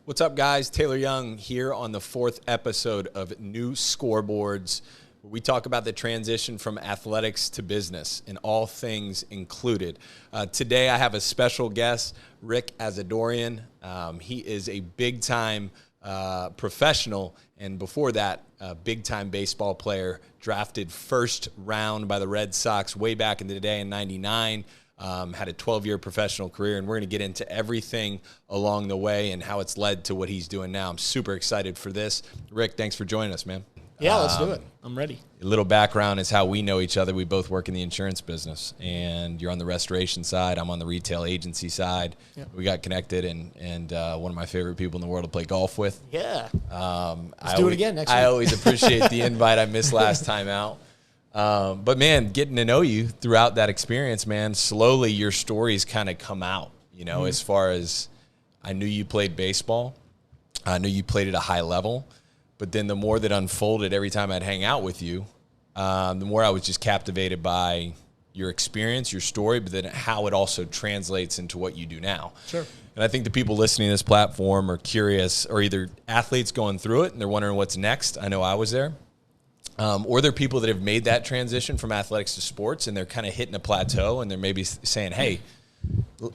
What's up, guys? Taylor Young here on the 4th episode of New Scoreboards, where we talk about the transition from athletics to business and all things included. Today, I have a special guest, Rick Asadoorian. He is a big-time professional, and before that, a big-time baseball player, drafted first round by the Red Sox way back in the day in '99. Had a 12-year professional career, and we're going to get into everything along the way and how it's led to what he's doing now. I'm super excited for this. Rick, thanks for joining us, man. Yeah, let's do it. I'm ready. A little background is how we know each other. We both work in the insurance business, and you're on the restoration side. I'm on the retail agency side. Yep. We got connected, and one of my favorite people in the world to play golf with. Yeah. Let's do it again next week. I always appreciate the invite. I missed last time out. But, man, getting to know you throughout that experience, man, slowly your stories kind of come out, you know, as far as I knew you played baseball. I knew you played at a high level. But then the more that unfolded every time I'd hang out with you, the more I was just captivated by your experience, your story, but then how it also translates into what you do now. Sure. And I think the people listening to this platform are curious, or either athletes going through it and they're wondering what's next. I know I was there. Or they're people that have made that transition from athletics to sports, and they're kind of hitting a plateau, and they're maybe saying, hey,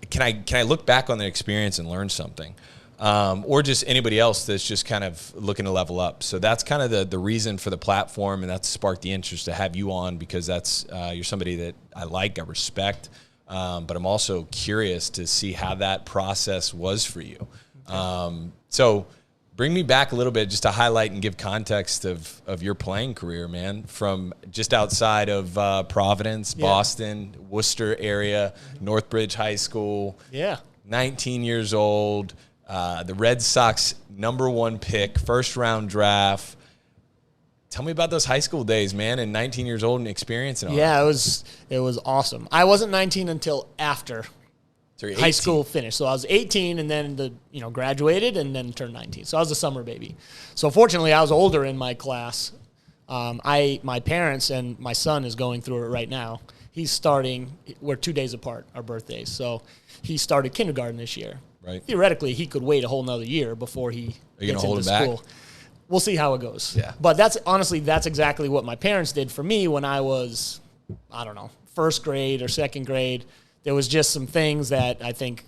can I look back on their experience and learn something? Or just anybody else that's just kind of looking to level up. So that's kind of the reason for the platform, and that's sparked the interest to have you on, because that's you're somebody that I like, I respect, but I'm also curious to see how that process was for you. Okay. So bring me back a little bit just to highlight and give context of your playing career, man, from just outside of Providence, Boston, Worcester area, Northbridge High School. Yeah. 19 years old, the Red Sox #1 pick, first round draft. Tell me about those high school days, man, and 19 years old and experience and all. Yeah, it was awesome. I wasn't 19 until after high school finished. So I was 18 and then graduated and then turned 19. So I was a summer baby. So fortunately, I was older in my class. My parents and my son is going through it right now. He's starting, we're 2 days apart, our birthdays. So he started kindergarten this year. Right. Theoretically, he could wait a whole nother year before he gets into school. Back? We'll see how it goes. Yeah. But that's exactly what my parents did for me when I was, first grade or second grade. There was just some things that I think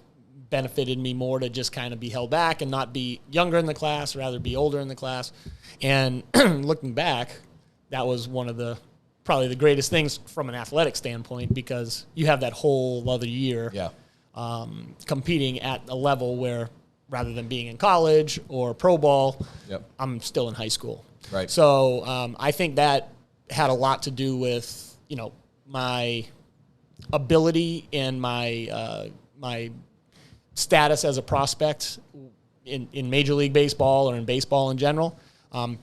benefited me more to just kind of be held back and not be younger in the class, rather be older in the class. And looking back, that was one of probably the greatest things from an athletic standpoint, because you have that whole other year competing at a level where, rather than being in college or pro ball, I'm still in high school. Right. So I think that had a lot to do with, my ability and my status as a prospect in Major League Baseball or in baseball in general. I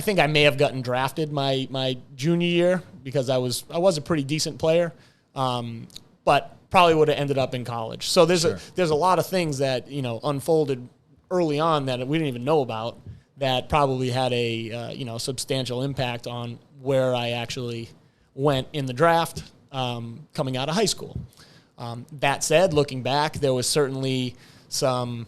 think I may have gotten drafted my junior year because I was a pretty decent player, but probably would have ended up in college. So there's a lot of things that unfolded early on that we didn't even know about that probably had a substantial impact on where I actually went in the draft. Coming out of high school. That said, looking back, there was certainly some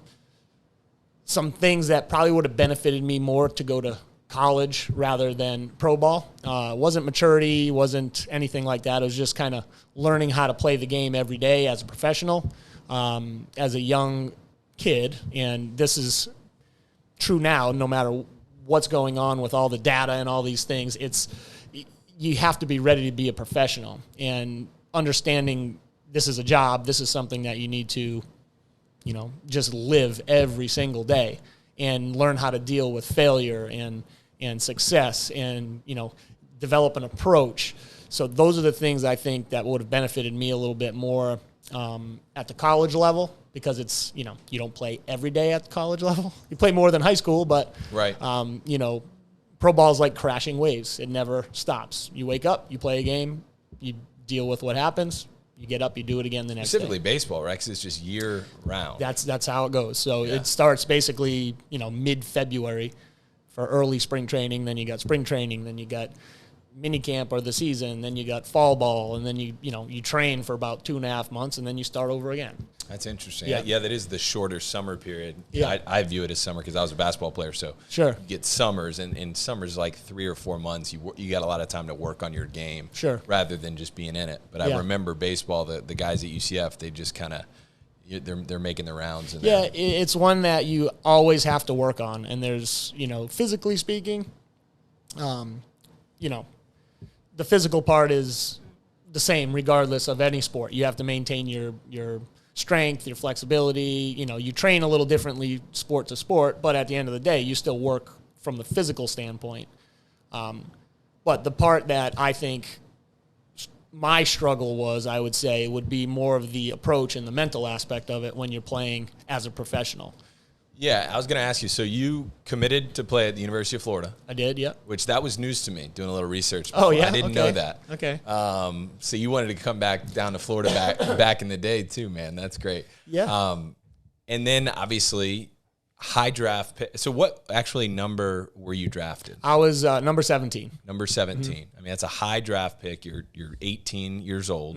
things that probably would have benefited me more to go to college rather than pro ball. Wasn't maturity, wasn't anything like that. It was just kind of learning how to play the game every day as a professional, as a young kid. And this is true now, no matter what's going on with all the data and all these things. You have to be ready to be a professional, and understanding this is a job. This is something that you need to, just live every single day and learn how to deal with failure and success and, develop an approach. So those are the things I think that would have benefited me a little bit more at the college level, because it's, you don't play every day at the college level. You play more than high school, but, right. Pro ball is like crashing waves. It never stops. You wake up, you play a game, you deal with what happens, you get up, you do it again the next day. Specifically baseball, right? Because it's just year round. That's how it goes. So it starts basically, mid-February for early spring training. Then you got spring training. Then you got mini camp or the season, then you got fall ball, and then you train for about 2.5 months, and then you start over again. That's interesting. Yeah. Yeah, that is the shorter summer period. Yeah. I view it as summer because I was a basketball player, so Sure. you get summers, and summers like 3 or 4 months. You got a lot of time to work on your game, Sure. rather than just being in it. But I remember baseball, the guys at UCF, they just kind of they're making the rounds. And it's one that you always have to work on, and there's physically speaking, the physical part is the same regardless of any sport. You have to maintain your strength, your flexibility. You train a little differently sport to sport, but at the end of the day, you still work from the physical standpoint. But the part that I think my struggle was, I would say, would be more of the approach and the mental aspect of it when you're playing as a professional. Yeah, I was going to ask you, so you committed to play at the University of Florida. I did, yeah. Which that was news to me, doing a little research. Oh, yeah? I didn't know that. Okay. So you wanted to come back down to Florida back in the day too, man. That's great. Yeah. And then obviously high draft pick. So what actually number were you drafted? I was number 17. Number 17. I mean, that's a high draft pick. You're 18 years old.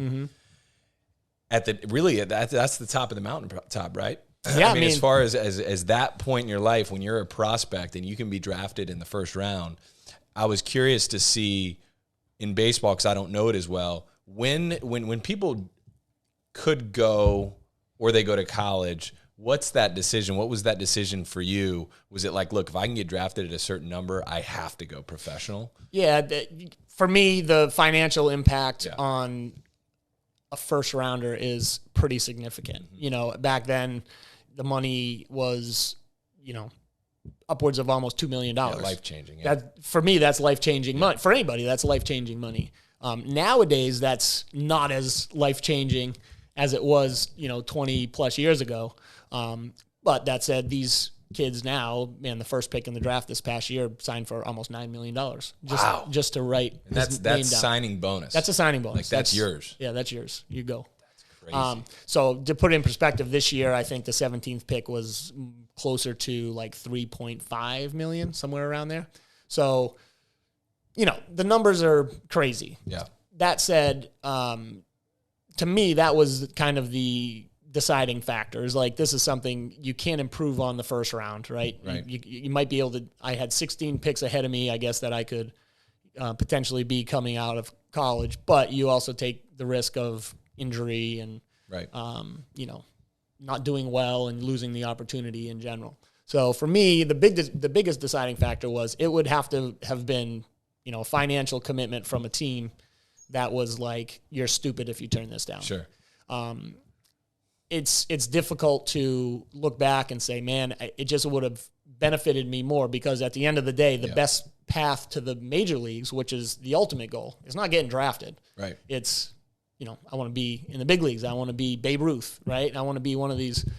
That's the top of the mountain top, right? Yeah, I mean, as far as that point in your life when you're a prospect and you can be drafted in the first round, I was curious to see in baseball, because I don't know it as well, when people could go or they go to college, what's that decision? What was that decision for you? Was it like, look, if I can get drafted at a certain number, I have to go professional? Yeah, for me, the financial impact on a first rounder is pretty significant. Back then, the money was, upwards of almost $2 million. Yeah, life-changing. Yeah. That, for me, that's life-changing money. For anybody, that's life-changing money. Nowadays, that's not as life-changing as it was, 20-plus years ago. But that said, these kids now, man, the first pick in the draft this past year signed for almost $9 million. Just to write his name down. That's signing bonus. That's a signing bonus. Like, that's yours. Yeah, that's yours. You go. Crazy. So to put it in perspective, this year I think the 17th pick was closer to like 3.5 million, somewhere around there. So, the numbers are crazy. Yeah. That said, to me, that was kind of the deciding factors. Like, this is something you can't improve on the first round, right? Right. You might be able to. I had 16 picks ahead of me, I guess, that I could potentially be coming out of college, but you also take the risk of injury and right. Not doing well and losing the opportunity in general. So for me, the biggest deciding factor was it would have to have been a financial commitment from a team that was like, you're stupid if you turn this down. Sure. It's difficult to look back and say, man, it just would have benefited me more, because at the end of the day, the best path to the major leagues, which is the ultimate goal, is not getting drafted. Right. It's, I want to be in the big leagues. I want to be Babe Ruth, right? I want to be one of these,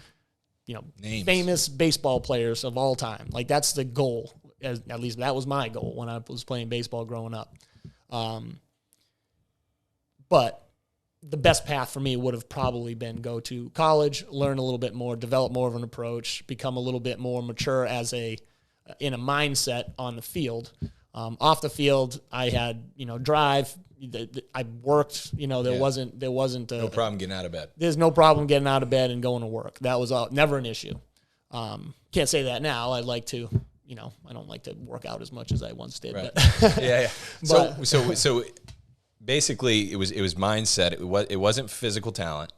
names. Famous baseball players of all time. Like, that's the goal. At least that was my goal when I was playing baseball growing up. But the best path for me would have probably been go to college, learn a little bit more, develop more of an approach, become a little bit more mature in a mindset on the field. Off the field, I had, drive. I worked, there wasn't No problem getting out of bed. There's no problem getting out of bed and going to work. That was never an issue. Can't say that now. I'd like to, I don't like to work out as much as I once did. Right. But Yeah. So basically it was mindset. It wasn't physical talent.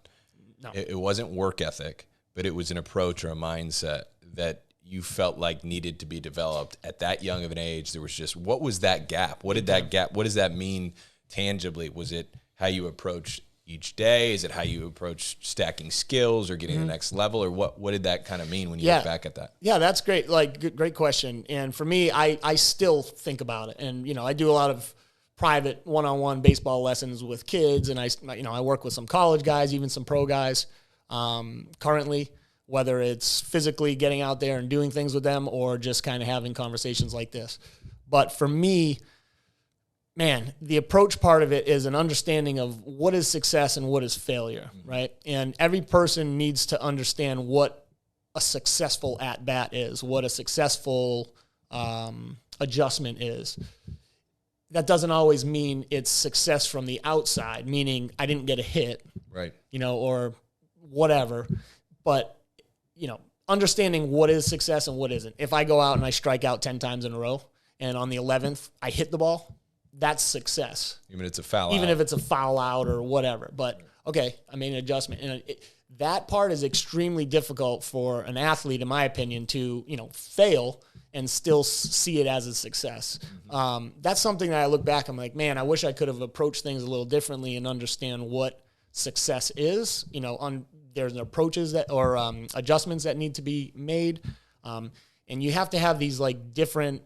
No. It wasn't work ethic, but it was an approach or a mindset that you felt like needed to be developed at that young of an age. There was just, what was that gap? What does that mean tangibly? Was it how you approach each day? Is it how you approach stacking skills or getting the next level? Or what did that kind of mean when you look back at that? Yeah, that's great. Like, great question. And for me, I still think about it. And, I do a lot of private one-on-one baseball lessons with kids. And I work with some college guys, even some pro guys currently, whether it's physically getting out there and doing things with them or just kind of having conversations like this. But for me, man, the approach part of it is an understanding of what is success and what is failure, right? And every person needs to understand what a successful at-bat is, what a successful adjustment is. that doesn't always mean it's success from the outside, meaning I didn't get a hit, right? Or whatever. But, understanding what is success and what isn't. If I go out and I strike out 10 times in a row and on the 11th I hit the ball, that's success. Even if it's a foul Even out. if it's a foul out or whatever. But, okay, I made an adjustment. And that part is extremely difficult for an athlete, in my opinion, to, fail and still see it as a success. That's something that I look back, I'm like, man, I wish I could have approached things a little differently and understand what success is. There's approaches or adjustments that need to be made. And you have to have these like different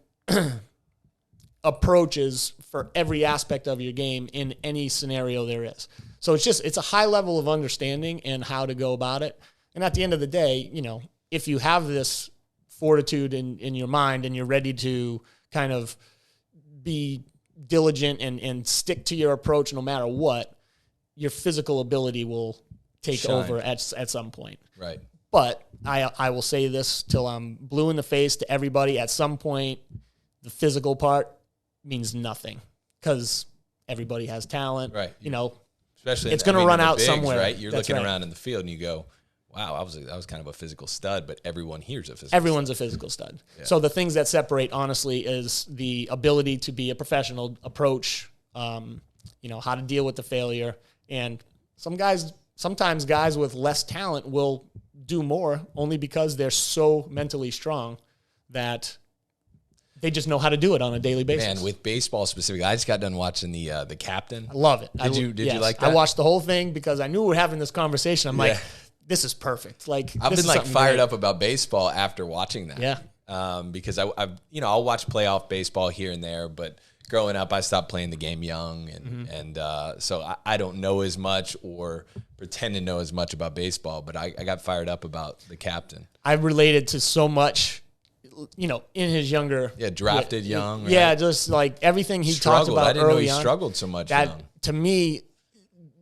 approaches for every aspect of your game in any scenario there is. So it's a high level of understanding and how to go about it. And at the end of the day, if you have this fortitude in your mind and you're ready to kind of be diligent and stick to your approach no matter what, your physical ability will take over at some point. Right. But I will say this till I'm blue in the face to everybody. At some point, the physical part means nothing because everybody has talent. Right. Especially it's going to run out somewhere. Right. You're looking around in the field and you go, wow, I was kind of a physical stud, but everyone here's a physical Everyone's stud. a physical stud. Yeah. So the things that separate, honestly, is the ability to be a professional, approach, how to deal with the failure. And sometimes guys with less talent will do more only because they're so mentally strong that they just know how to do it on a daily basis. Man, with baseball specifically, I just got done watching the Captain. I love it. Did you like that? I watched the whole thing because I knew we were having this conversation. I'm like, this is perfect. Like I've been fired up about baseball after watching that. Yeah. Because I'll watch playoff baseball here and there, but growing up I stopped playing the game young, and so I don't know as much or pretend to know as much about baseball. But I got fired up about the Captain. I related to so much. In his younger... Yeah, drafted young. Right? Yeah, just like everything he talked about I didn't know he on, struggled so much that, young. To me,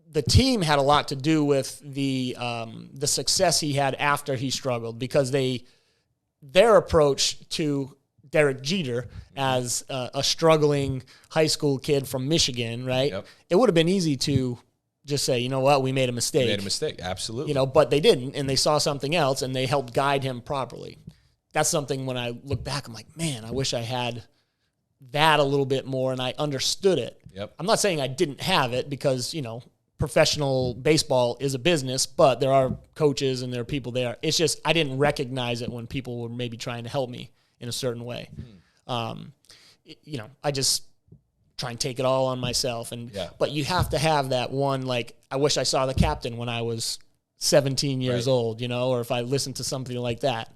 the team had a lot to do with the success he had after he struggled because their approach to Derek Jeter as a struggling high school kid from Michigan, right? Yep. It would have been easy to just say, you know what, we made a mistake. We made a mistake, absolutely. But they didn't, and they saw something else, and they helped guide him properly. That's something when I look back, I'm like, man, I wish I had that a little bit more and I understood it. Yep. I'm not saying I didn't have it because, professional baseball is a business, but there are coaches and there are people there. It's just I didn't recognize it when people were maybe trying to help me in a certain way. I just try and take it all on myself. But you have to have that one, like, I wish I saw the Captain when I was 17 years old, or if I listened to something like that.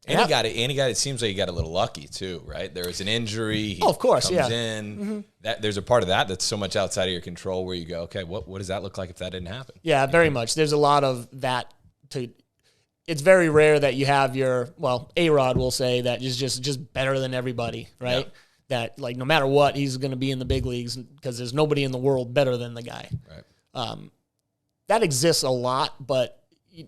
And he got it. It seems like he got a little lucky too, right? There was an injury. He of course, comes yeah. in. That there's a part of that that's so much outside of your control where you go, okay, what does that look like if that didn't happen? Yeah, very much. There's a lot of that. It's very rare that you have A-Rod will say that is just better than everybody, right? Yeah. That like no matter what, he's going to be in the big leagues because there's nobody in the world better than the guy. Right. That exists a lot, but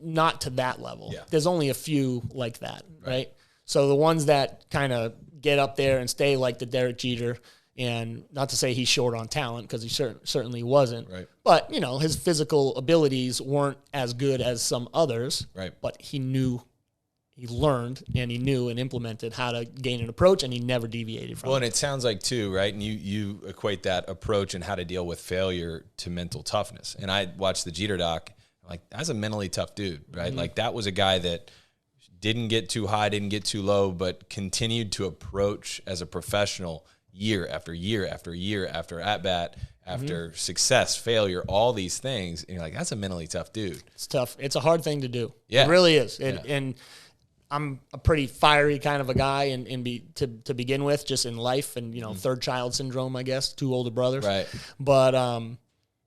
not to that level. Yeah. There's only a few like that, right? So the ones that kind of get up there and stay like the Derek Jeter, and not to say he's short on talent because he certainly wasn't, right? But his physical abilities weren't as good as some others, right? But he learned and he knew and implemented how to gain an approach, and he never deviated from it. Well, and it sounds like too, right? And you equate that approach and how to deal with failure to mental toughness. And I watched the Jeter doc. Like, that's a mentally tough dude, right? Mm-hmm. Like, that was a guy that didn't get too high, didn't get too low, but continued to approach as a professional year after year after year after at-bat, after success, failure, all these things. And you're like, that's a mentally tough dude. It's tough. It's a hard thing to do. Yeah. It really is. And I'm a pretty fiery kind of a guy to begin with, just in life and, third child syndrome, I guess, 2 older brothers. Right. But,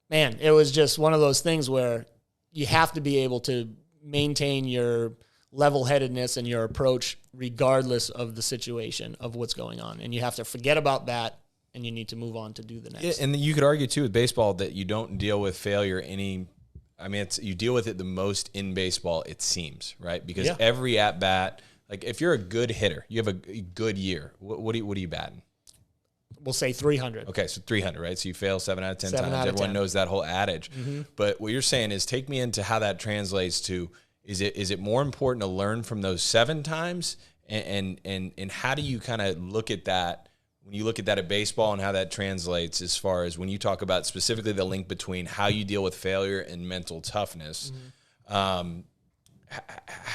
man, it was just one of those things where you have to be able to maintain your level-headedness and your approach regardless of the situation of what's going on. And you have to forget about that, and you need to move on to do the next. Yeah, and you could argue, too, with baseball that you don't deal with failure you deal with it the most in baseball, it seems, right? Because every at-bat, like if you're a good hitter, you have a good year, what are you batting? we'll say 300. Okay, so 300, right? So you fail 7 out of 10 7 times. out of Everyone 10. knows that whole adage. But what you're saying is take me into how that translates to, is it more important to learn from those 7 times? And how do you kind of look at that when you look at that at baseball and how that translates as far as when you talk about specifically the link between how you deal with failure and mental toughness? How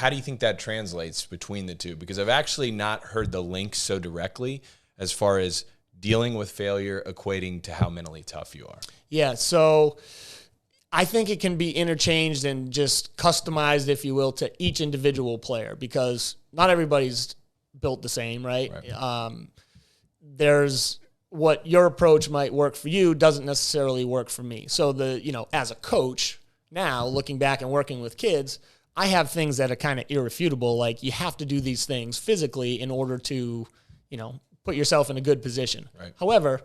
do you think that translates between the two? Because I've actually not heard the link so directly as far as dealing with failure equating to how mentally tough you are. Yeah, so I think it can be interchanged and just customized, if you will, to each individual player, because not everybody's built the same, right? There's what your approach might work for you doesn't necessarily work for me. So as a coach now, looking back and working with kids, I have things that are kind of irrefutable. Like you have to do these things physically in order to, put yourself in a good position. Right. However,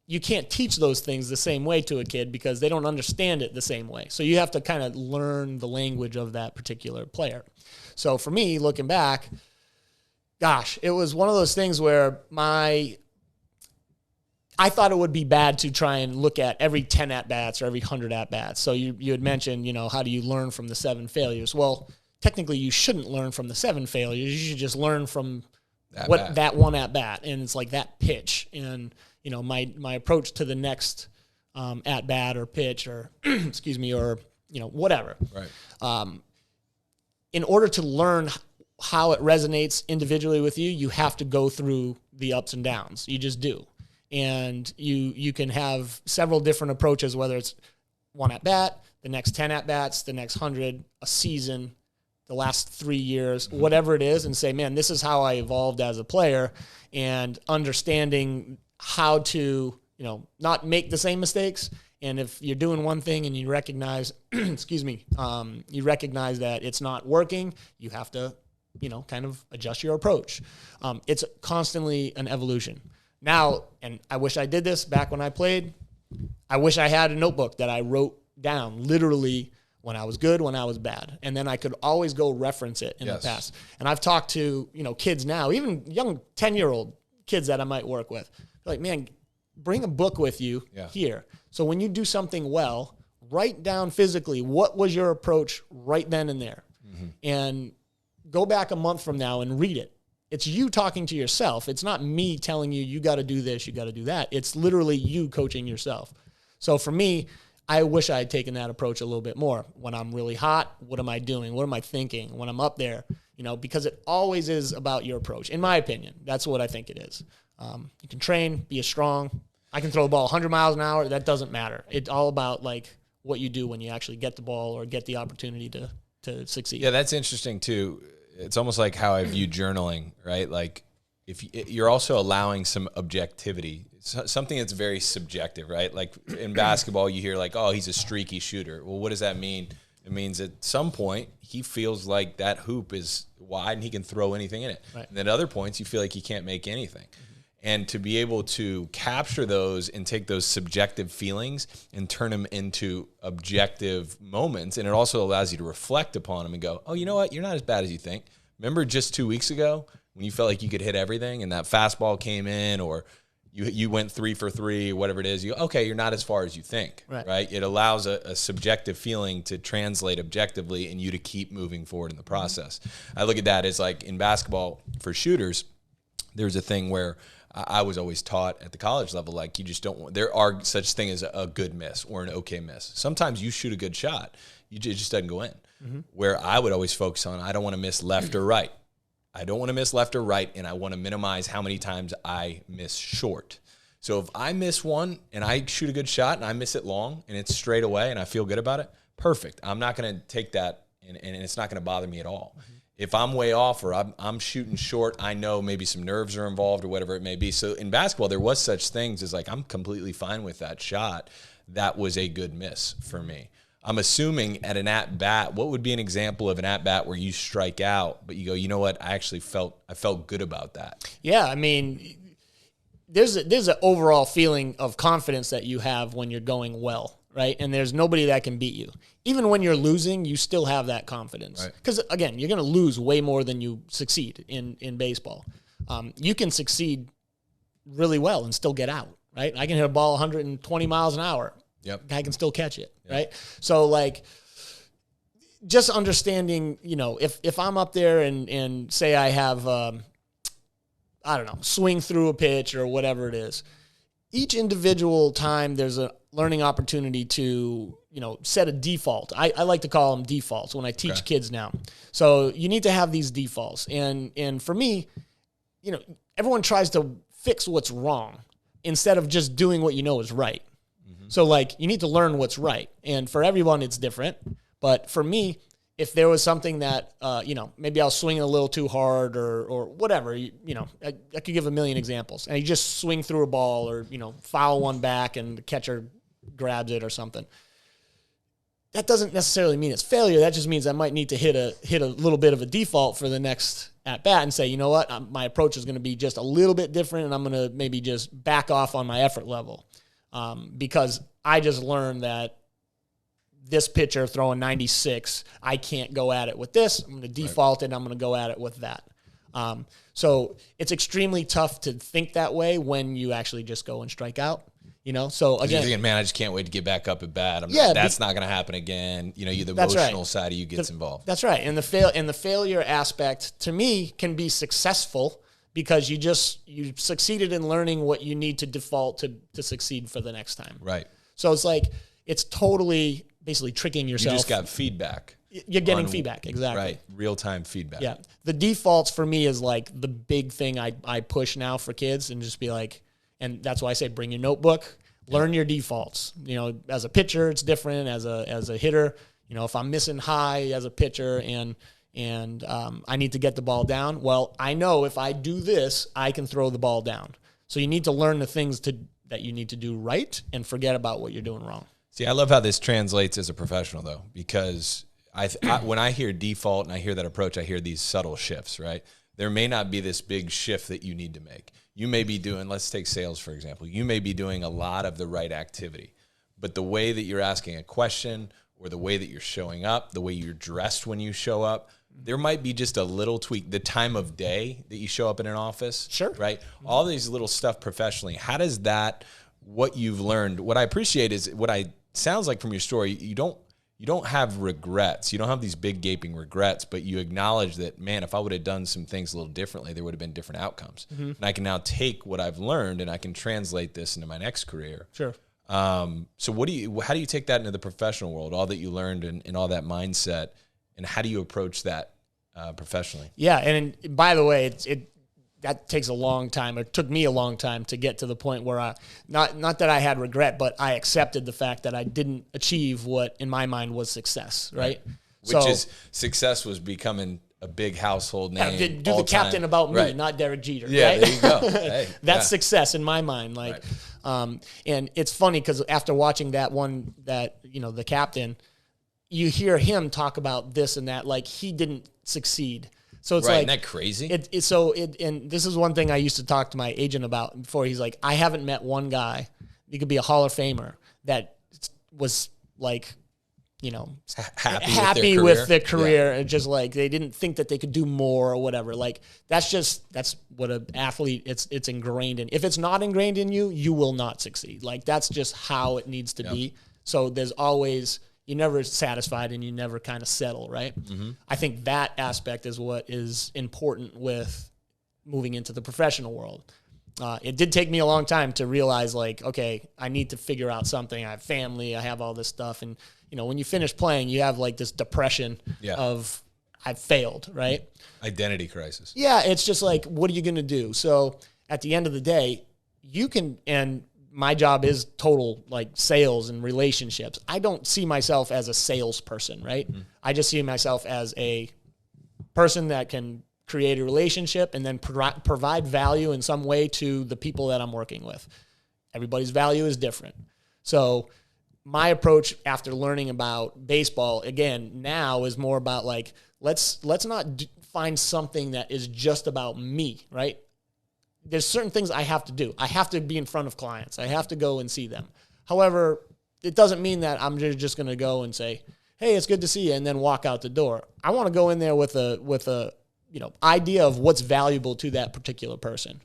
you can't teach those things the same way to a kid because they don't understand it the same way. So you have to kind of learn the language of that particular player. So for me, looking back, gosh, it was one of those things where I thought it would be bad to try and look at every 10 at-bats or every 100 at-bats. So you had mentioned, how do you learn from the 7 failures? Well, technically you shouldn't learn from the 7 failures. You should just learn from that one at-bat. And it's like that pitch. And, my approach to the next at-bat or pitch or, excuse me, or, whatever. Right. In order to learn how it resonates individually with you, you have to go through the ups and downs. You just do. And you can have several different approaches, whether it's one at-bat, the next 10 at-bats, the next 100, a season, the last 3 years, whatever it is, and say, man, this is how I evolved as a player, and understanding how to, not make the same mistakes. And if you're doing one thing and you recognize, you recognize that it's not working, you have to, kind of adjust your approach. It's constantly an evolution. Now, and I wish I did this back when I played, I wish I had a notebook that I wrote down literally when I was good, when I was bad. And then I could always go reference it in the past. And I've talked to, kids now, even young 10-year-old kids that I might work with. Like, man, bring a book with you here. So when you do something well, write down physically what was your approach right then and there. And go back a month from now and read it. It's you talking to yourself. It's not me telling you, you got to do this, you got to do that. It's literally you coaching yourself. So for me, I wish I had taken that approach a little bit more. When I'm really hot, what am I doing? What am I thinking? When I'm up there, because it always is about your approach. In my opinion, that's what I think it is. You can train, be strong. I can throw the ball 100 miles an hour. That doesn't matter. It's all about what you do when you actually get the ball or get the opportunity to succeed. Yeah, that's interesting too. It's almost like how I view journaling, right? Like if you're also allowing some objectivity, something that's very subjective, right? Like in basketball, you hear like, oh, he's a streaky shooter. Well, what does that mean? It means at some point he feels like that hoop is wide and he can throw anything in it. Right. And then at other points you feel like he can't make anything. And to be able to capture those and take those subjective feelings and turn them into objective moments, and it also allows you to reflect upon them and go, oh, you know what? You're not as bad as you think. Remember just 2 weeks ago when you felt like you could hit everything and that fastball came in, or you went 3 for 3, whatever it is, okay, you're not as far as you think, right? It allows a subjective feeling to translate objectively and you to keep moving forward in the process. I look at that as like in basketball for shooters, there's a thing where I was always taught at the college level, like you just don't want, there are such thing as a good miss or an okay miss. Sometimes you shoot a good shot, it just doesn't go in. Where I would always focus on, I don't want to miss left or right. I don't want to miss left or right, and I want to minimize how many times I miss short. So if I miss one and I shoot a good shot and I miss it long and it's straight away and I feel good about it, perfect. I'm not going to take that and it's not going to bother me at all. If I'm way off or I'm shooting short, I know maybe some nerves are involved or whatever it may be. So in basketball, there was such things as like, I'm completely fine with that shot. That was a good miss for me. I'm assuming at an at-bat, what would be an example of an at-bat where you strike out, but you go, you know what, I felt good about that. Yeah, I mean, there's an overall feeling of confidence that you have when you're going well, right? And there's nobody that can beat you. Even when you're losing, you still have that confidence. Because, again, you're going to lose way more than you succeed in baseball. You can succeed really well and still get out, right? I can hit a ball 120 miles an hour. Yep. Guy can still catch it, right? So like, just understanding, if I'm up there and say I have, I don't know, swing through a pitch or whatever it is, each individual time there's a learning opportunity to, set a default. I like to call them defaults when I teach kids now. So you need to have these defaults. And for me, everyone tries to fix what's wrong instead of just doing what you know is right. Mm-hmm. So like you need to learn what's right. And for everyone, it's different. But for me, if there was something that, maybe I was swinging a little too hard or whatever, I could give a million examples. And you just swing through a ball or, foul one back and the catcher grabs it or something. That doesn't necessarily mean it's failure. That just means I might need to hit a little bit of a default for the next at bat and say, you know what, my approach is going to be just a little bit different and I'm going to maybe just back off on my effort level because I just learned that this pitcher throwing 96, I can't go at it with this. I'm going to default it. And I'm going to go at it with that. So it's extremely tough to think that way when you actually just go and strike out. So again, you're thinking, man, I just can't wait to get back up at bat. That's not going to happen again. The emotional side of you gets involved. That's right. And the failure aspect to me can be successful because you succeeded in learning what you need to default to succeed for the next time. Right. So it's like, it's totally basically tricking yourself. You just got feedback. You're getting feedback. Exactly. Right. Real-time feedback. Yeah. The defaults for me is like the big thing I push now for kids and just be like, and that's why I say bring your notebook, learn your defaults. As a pitcher, it's different. As a hitter, if I'm missing high as a pitcher and I need to get the ball down, well, I know if I do this, I can throw the ball down. So you need to learn the things that you need to do right and forget about what you're doing wrong. See, I love how this translates as a professional, though, because when I hear default and I hear that approach, I hear these subtle shifts, right? There may not be this big shift that you need to make. You may be doing, let's take sales, for example. You may be doing a lot of the right activity, but the way that you're asking a question or the way that you're showing up, the way you're dressed when you show up, there might be just a little tweak. The time of day that you show up in an office, sure, right? All these little stuff professionally. How does that, what you've learned, what I appreciate is sounds like from your story, you don't have regrets. You don't have these big gaping regrets, but you acknowledge that, man, if I would have done some things a little differently, there would have been different outcomes. Mm-hmm. And I can now take what I've learned and I can translate this into my next career. Sure. So how do you take that into the professional world, all that you learned and all that mindset, and how do you approach that professionally? Yeah. And by the way, that takes a long time. It took me a long time to get to the point where not that I had regret, but I accepted the fact that I didn't achieve what in my mind was success, right? Which is success was becoming a big household name. Yeah, do the captain about me, right. Not Derek Jeter. Yeah, right? there you go. Hey, that's success in my mind. And it's funny because after watching the captain, you hear him talk about this and that, like he didn't succeed. So it's isn't that crazy? And this is one thing I used to talk to my agent about before. He's like, I haven't met one guy, he could be a Hall of Famer, that was like, happy with their career. And just like, they didn't think that they could do more or whatever. Like, that's what an athlete, it's ingrained in. If it's not ingrained in you, you will not succeed. Like, that's just how it needs to be. So there's always, you're never satisfied and you never kind of settle, right? Mm-hmm. I think that aspect is what is important with moving into the professional world. It did take me a long time to realize, like, okay, I need to figure out something. I have family, I have all this stuff. And, when you finish playing, you have like this depression of I've failed, right? Identity crisis. Yeah, it's just like, what are you going to do? So at the end of the day, you can, and my job is total like sales and relationships. I don't see myself as a salesperson, right? Mm-hmm. I just see myself as a person that can create a relationship and then provide value in some way to the people that I'm working with. Everybody's value is different. So my approach after learning about baseball, again, now is more about like, let's not find something that is just about me, right? There's certain things I have to do. I have to be in front of clients. I have to go and see them. However, it doesn't mean that I'm just going to go and say, hey, it's good to see you, and then walk out the door. I want to go in there with a idea of what's valuable to that particular person.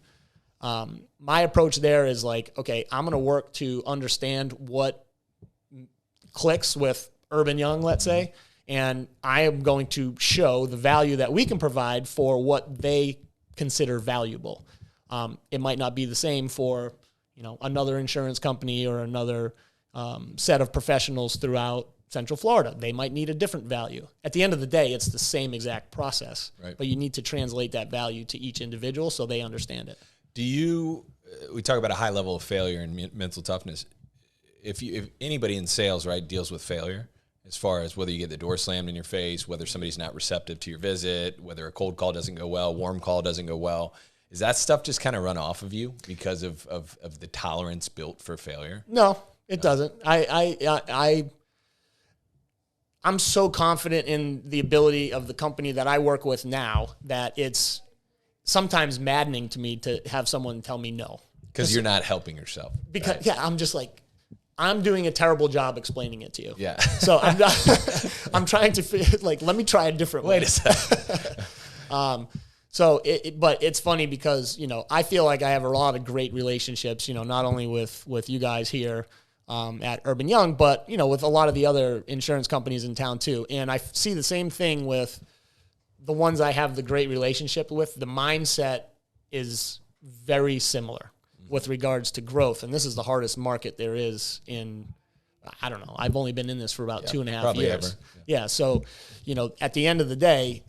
my approach there is like, okay, I'm going to work to understand what clicks with Urban Young, let's say, and I am going to show the value that we can provide for what they consider valuable. It might not be the same for, another insurance company or another set of professionals throughout Central Florida. They might need a different value. At the end of the day, it's the same exact process, right? But you need to translate that value to each individual so they understand it. We talk about a high level of failure and mental toughness. If anybody in sales, right, deals with failure, as far as whether you get the door slammed in your face, whether somebody's not receptive to your visit, whether a cold call doesn't go well, warm call doesn't go well, is that stuff just kind of run off of you because of the tolerance built for failure? No, it doesn't. I'm so confident in the ability of the company that I work with now that it's sometimes maddening to me to have someone tell me no. Because you're not helping yourself. Because right? Yeah, I'm just like, I'm doing a terrible job explaining it to you. Yeah. So I'm not, I'm trying to let me try a different way. Wait a second. But it's funny because, I feel like I have a lot of great relationships, not only with you guys here at Urban Young, but, with a lot of the other insurance companies in town too. And I see the same thing with the ones I have the great relationship with. The mindset is very similar with regards to growth. And this is the hardest market there is in, I don't know, I've only been in this for about 2.5 years. Ever. Yeah. So, at the end of the day,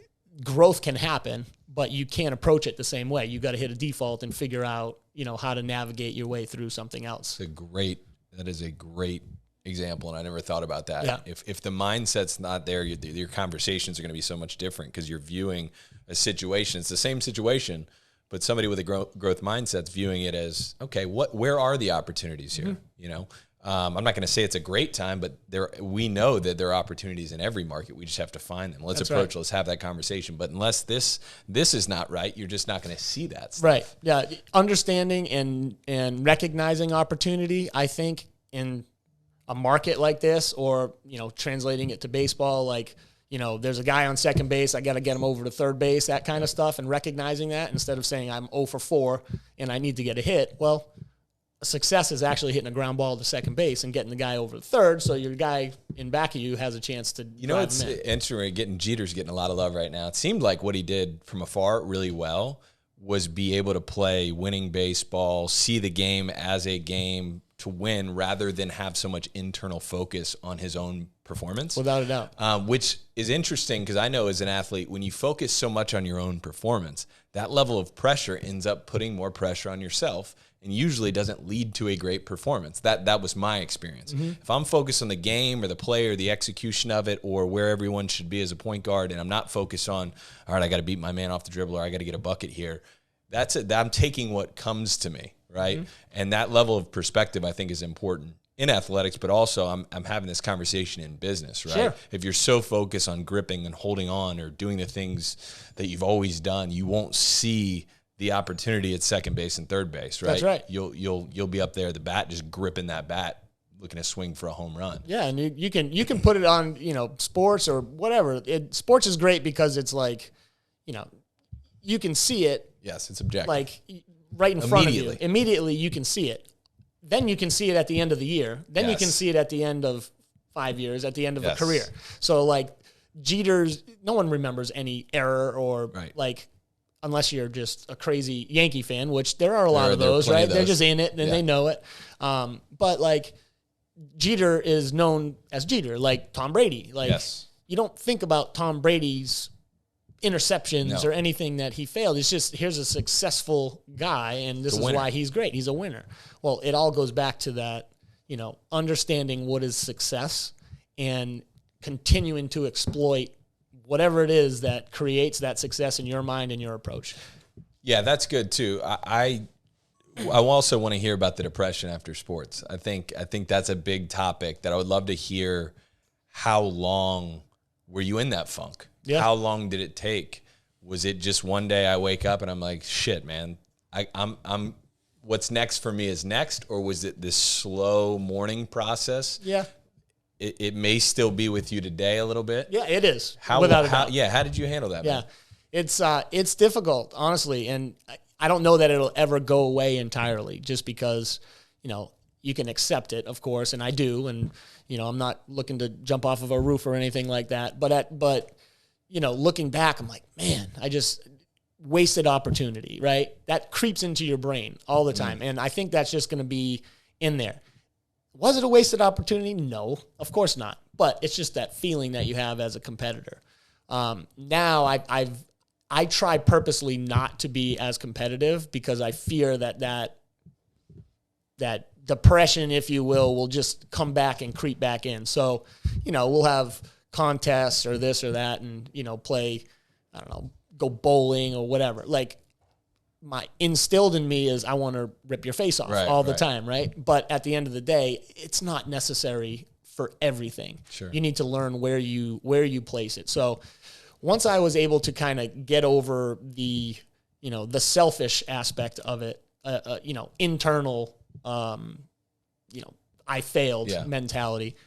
growth can happen, but you can't approach it the same way. You got to hit a default and figure out, how to navigate your way through something else. That is a great example, and I never thought about that. Yeah. If the mindset's not there, your conversations are going to be so much different because you're viewing a situation. It's the same situation, but somebody with a growth mindset's viewing it as, okay, where are the opportunities here? Mm-hmm. I'm not going to say it's a great time, but we know that there are opportunities in every market. We just have to find them. Let's Let's have that conversation. But unless this is not right, you're just not going to see that stuff. Right. Yeah. Understanding and recognizing opportunity, I think, in a market like this, or, translating it to baseball, like, there's a guy on second base, I got to get him over to third base, that kind of stuff, and recognizing that instead of saying I'm 0 for 4 and I need to get a hit. Well, success is actually hitting a ground ball to second base and getting the guy over to third, so your guy in back of you has a chance to it's interesting. Jeter's getting a lot of love right now. It seemed like what he did from afar really well was be able to play winning baseball, see the game as a game to win rather than have so much internal focus on his own performance. Without a doubt. Which is interesting because I know as an athlete, when you focus so much on your own performance, that level of pressure ends up putting more pressure on yourself and usually doesn't lead to a great performance. That was my experience. Mm-hmm. If I'm focused on the game or the play or the execution of it or where everyone should be as a point guard and I'm not focused on, all right, I got to beat my man off the dribble or I got to get a bucket here, I'm taking what comes to me, right? Mm-hmm. And that level of perspective I think is important in athletics, but also I'm having this conversation in business, right? Sure. If you're so focused on gripping and holding on or doing the things that you've always done, you won't see the opportunity at second base and third base, right? That's right. You'll be up there at the bat, just gripping that bat, looking to swing for a home run. Yeah, and you can put it on, sports or whatever. Sports is great because it's like, you can see it. Yes, it's objective. Like right in front of you. Immediately you can see it. Then you can see it at the end of the year. Then you can see it at the end of 5 years, at the end of a career. So like Jeter's, no one remembers any error or unless you're just a crazy Yankee fan, which there are a lot of those, right? They're just in it and they know it. But like Jeter is known as Jeter, like Tom Brady. Like you don't think about Tom Brady's interceptions or anything that he failed. It's just, here's a successful guy and this is why he's great. He's a winner. Well, it all goes back to that, understanding what is success and continuing to exploit whatever it is that creates that success in your mind and your approach. Yeah, that's good too. I also want to hear about the depression after sports. I think that's a big topic that I would love to hear. How long were you in that funk? Yeah. How long did it take? Was it just one day I wake up and I'm like, shit, man, I'm what's next for me is next? Or was it this slow mourning process? Yeah. It may still be with you today a little bit. Yeah, it is. Without a doubt. Yeah. How did you handle that? Yeah. Man? It's difficult, honestly. And I don't know that it'll ever go away entirely, just because, you can accept it, of course, and I do, and I'm not looking to jump off of a roof or anything like that. But looking back, I'm like, man, I just wasted opportunity, right? That creeps into your brain all the time, and I think that's just going to be in there. Was it a wasted opportunity? No, of course not. But it's just that feeling that you have as a competitor. Now I try purposely not to be as competitive, because I fear that depression, if you will just come back and creep back in. So, we'll have contests or this or that, and, play, I don't know, go bowling or whatever. Like, my instilled in me is I want to rip your face off all the time, right? But at the end of the day, it's not necessary for everything. Sure. You need to learn where you place it. So once I was able to kind of get over the selfish aspect of it, internal, I failed mentality,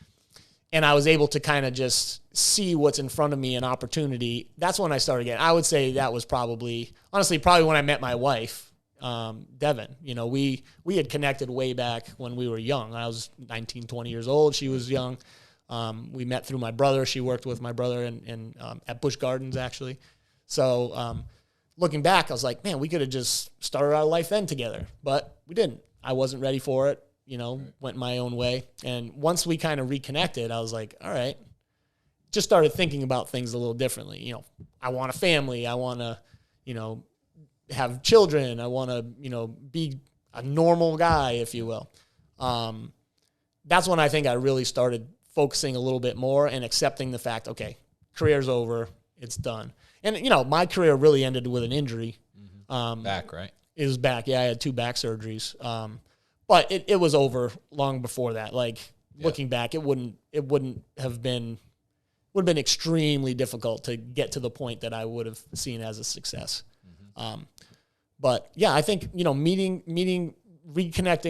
and I was able to kind of just see what's in front of me, an opportunity, that's when I started getting, I would say that was probably when I met my wife, Devin. We had connected way back when we were young. I was 19, 20 years old. She was young. We met through my brother. She worked with my brother in at Busch Gardens, actually. So looking back, I was like, man, we could have just started our life then together, but we didn't. I wasn't ready for it, went my own way. And once we kind of reconnected, I was like, all right, just started thinking about things a little differently. I want a family. I want to, have children. I want to, be a normal guy, if you will. That's when I think I really started focusing a little bit more and accepting the fact, okay, career's over. It's done. And, my career really ended with an injury. Back, right? It was back. Yeah, I had 2 back surgeries. But it was over long before that. Like, looking back, it would have been extremely difficult to get to the point that I would have seen as a success. But yeah, I think, reconnecting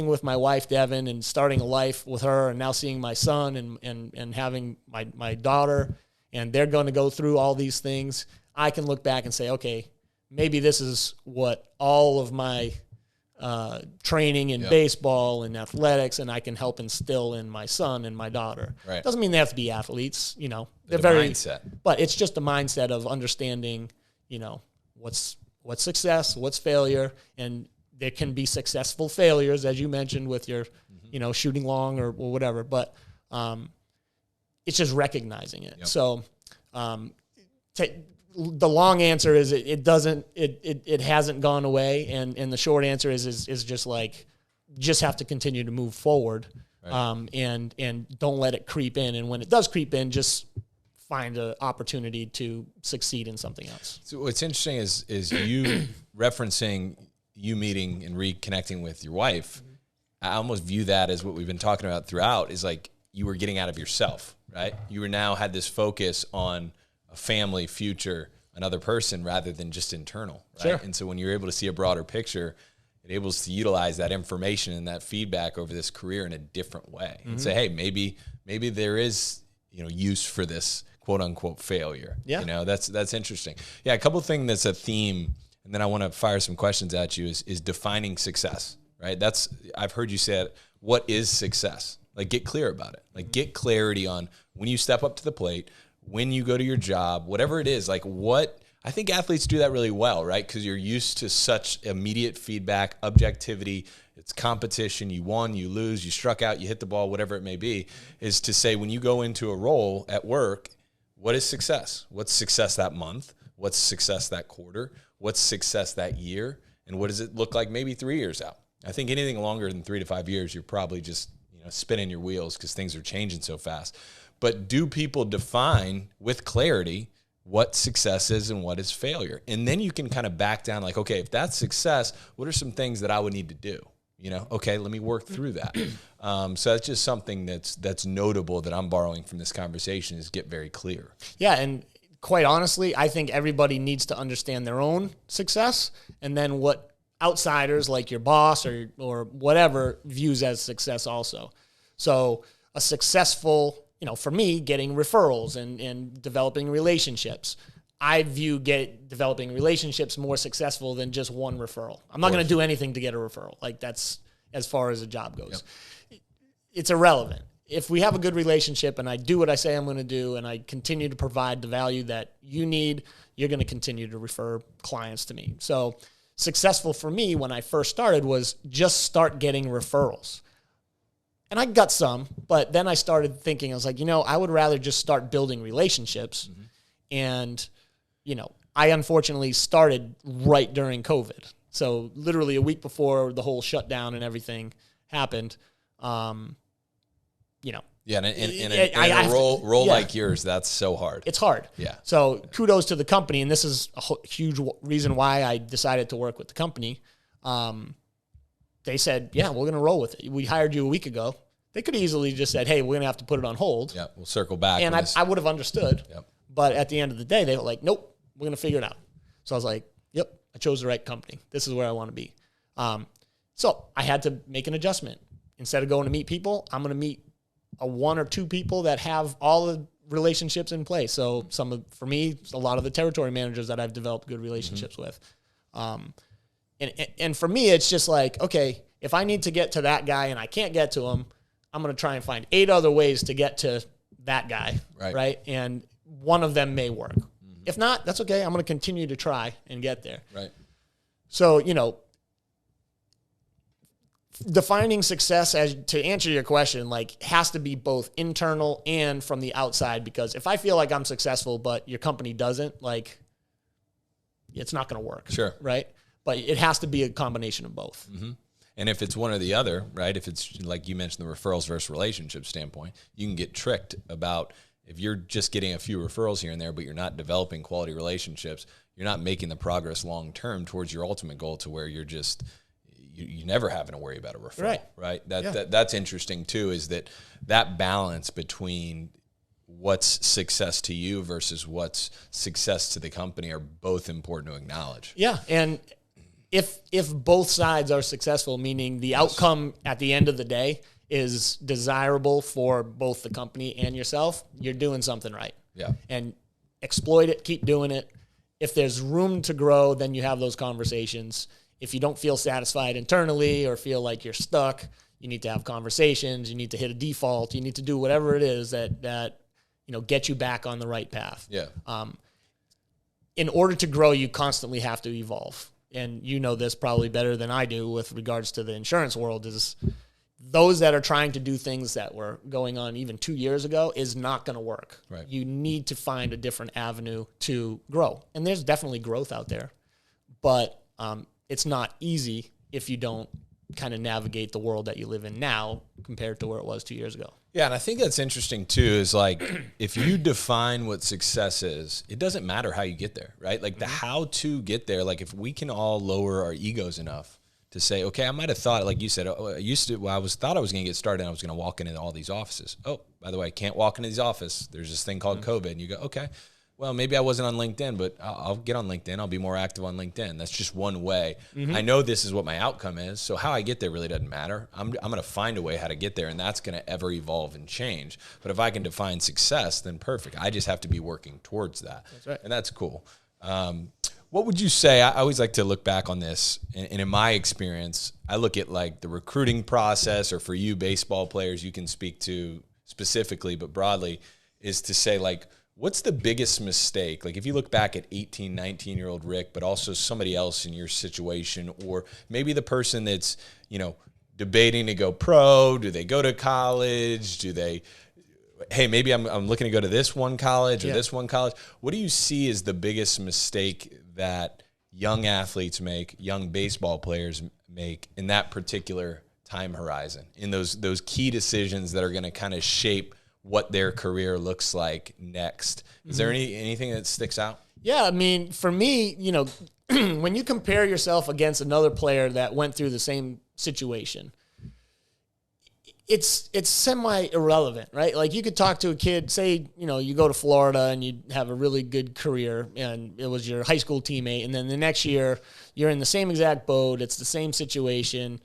with my wife, Devin, and starting a life with her, and now seeing my son and having my daughter, and they're going to go through all these things, I can look back and say, okay, maybe this is what all of my training in baseball and athletics, and I can help instill in my son and my daughter. Right. Doesn't mean they have to be athletes, They're the very mindset. But it's just a mindset of understanding, what's success, what's failure, and there can be successful failures, as you mentioned, with your, shooting long or whatever. But it's just recognizing it. Yep. So the long answer is it hasn't gone away, and the short answer is just like, just have to continue to move forward, right. And don't let it creep in. And when it does creep in, just find an opportunity to succeed in something else. So what's interesting is you referencing you meeting and reconnecting with your wife. Mm-hmm. I almost view that as what we've been talking about throughout, is like you were getting out of yourself, right? You were now had this focus on a family, future, another person, rather than just internal, right? Sure. And so when you're able to see a broader picture, it enables to utilize that information and that feedback over this career in a different way, and say, hey, maybe there is, use for this quote unquote failure. Yeah. That's interesting. Yeah. A couple of things that's a theme, and then I want to fire some questions at you, is defining success, right? I've heard you say it. What is success? Like, get clear about it. Like, get clarity on when you step up to the plate, when you go to your job, whatever it is, like I think athletes do that really well, right? Because you're used to such immediate feedback, objectivity. It's competition. You won, you lose, you struck out, you hit the ball, whatever it may be, is to say when you go into a role at work, what is success? What's success that month? What's success that quarter? What's success that year? And what does it look like maybe 3 years out? I think anything longer than 3 to 5 years, you're probably just spinning your wheels because things are changing so fast. But do people define with clarity what success is and what is failure? And then you can kind of back down like, okay, if that's success, what are some things that I would need to do? Okay, let me work through that. So that's just something that's notable that I'm borrowing from this conversation, is get very clear. Yeah, and quite honestly, I think everybody needs to understand their own success, and then what outsiders like your boss or whatever views as success also. So a successful, for me, getting referrals and developing relationships. I view developing relationships more successful than just one referral. I'm not going to do anything to get a referral. Like, that's as far as a job goes. Yep. It's irrelevant. If we have a good relationship and I do what I say I'm going to do and I continue to provide the value that you need, you're going to continue to refer clients to me. So successful for me when I first started was just start getting referrals. And I got some, but then I started thinking, I was like, I would rather just start building relationships. Mm-hmm. And, I unfortunately started right during COVID. So literally a week before the whole shutdown and everything happened, Yeah, and a role like yours, that's so hard. It's hard. Yeah. So kudos to the company, and this is a huge reason why I decided to work with the company. They said, yeah, we're going to roll with it. We hired you a week ago. They could easily just said, hey, we're going to have to put it on hold. Yeah, we'll circle back. And I would have understood. Yep. But at the end of the day, they were like, nope, we're going to figure it out. So I was like, yep, I chose the right company. This is where I want to be. So I had to make an adjustment. Instead of going to meet people, I'm going to meet one or two people that have all the relationships in place. So for me, a lot of the territory managers that I've developed good relationships with. And for me, it's just like, okay, if I need to get to that guy and I can't get to him, I'm going to try and find 8 other ways to get to that guy. Right? And one of them may work. Mm-hmm. If not, that's okay. I'm going to continue to try and get there. Right. So, defining success, as to answer your question, like, has to be both internal and from the outside, because if I feel like I'm successful but your company doesn't, like, it's not going to work. Sure. Right? But it has to be a combination of both. Mm-hmm. And if it's one or the other, right, if it's like you mentioned, the referrals versus relationship standpoint, you can get tricked about if you're just getting a few referrals here and there, but you're not developing quality relationships, you're not making the progress long-term towards your ultimate goal to where you're just you never having to worry about a referral, right? That's interesting too, is that balance between what's success to you versus what's success to the company are both important to acknowledge. Yeah, and if both sides are successful, meaning the outcome at the end of the day is desirable for both the company and yourself, you're doing something right. Yeah. And exploit it, keep doing it. If there's room to grow, then you have those conversations. If you don't feel satisfied internally or feel like you're stuck, you need to have conversations. You need to hit a default. You need to do whatever it is that get you back on the right path. Yeah. In order to grow, you constantly have to evolve. And you know this probably better than I do with regards to the insurance world, is those that are trying to do things that were going on even 2 years ago is not going to work. Right. You need to find a different avenue to grow. And there's definitely growth out there, but it's not easy if you don't kind of navigate the world that you live in now compared to where it was 2 years ago. Yeah, and I think that's interesting too, is like, if you define what success is, it doesn't matter how you get there, right? Like the how to get there, like if we can all lower our egos enough to say, okay, I might have thought, like you said, thought I was going to get started and I was going to walk into all these offices. Oh, by the way, I can't walk into these offices. There's this thing called COVID. And you go, okay, well, maybe I wasn't on LinkedIn, but I'll get on LinkedIn. I'll be more active on LinkedIn. That's just one way. Mm-hmm. I know this is what my outcome is, so how I get there really doesn't matter. I'm going to find a way how to get there, and that's going to ever evolve and change. But if I can define success, then perfect. I just have to be working towards that. That's right. And that's cool. What would you say? I always like to look back on this, and in my experience, I look at like the recruiting process, or for you baseball players, you can speak to specifically, but broadly, is to say like, what's the biggest mistake? Like if you look back at 18, 19-year-old Rick, but also somebody else in your situation, or maybe the person that's, debating to go pro, do they go to college? Hey, maybe I'm looking to go to this one college or this one college. What do you see as the biggest mistake that young athletes make, young baseball players make in that particular time horizon, in those key decisions that are going to kind of shape what their career looks like next? Is there anything that sticks out? Yeah, I mean, for me, when you compare yourself against another player that went through the same situation, it's semi-irrelevant, right? Like you could talk to a kid, say, you go to Florida and you have a really good career and it was your high school teammate, and then the next year you're in the same exact boat, it's the same situation,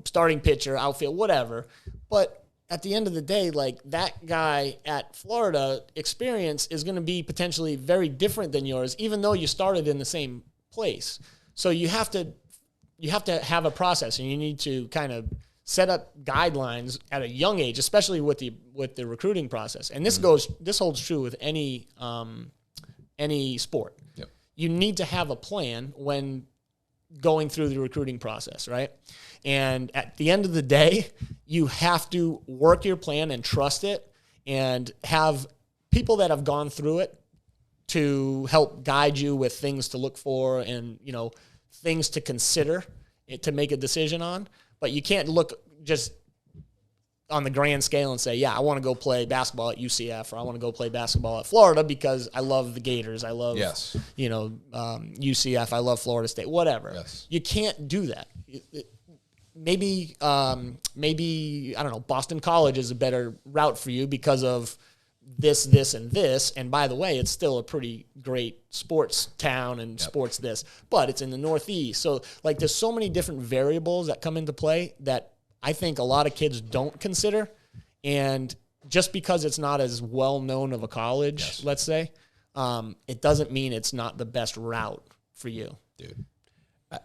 starting pitcher, outfield, whatever. But at the end of the day, like that guy at Florida experience is going to be potentially very different than yours, even though you started in the same place. So you have to have a process, and you need to kind of set up guidelines at a young age, especially with the recruiting process. And this holds true with any sport. Yep. You need to have a plan when going through the recruiting process, right? And at the end of the day, you have to work your plan and trust it, and have people that have gone through it to help guide you with things to look for and, things to consider to make a decision on. But you can't look just on the grand scale and say, yeah, I want to go play basketball at UCF, or I want to go play basketball at Florida because I love the Gators. I love, UCF. I love Florida State, whatever. Yes. You can't do that. Maybe, I don't know, Boston College is a better route for you because of this, and this. And by the way, it's still a pretty great sports town and sports this, but it's in the Northeast. So like there's so many different variables that come into play that I think a lot of kids don't consider. And just because it's not as well known of a college, let's say, it doesn't mean it's not the best route for you. Dude.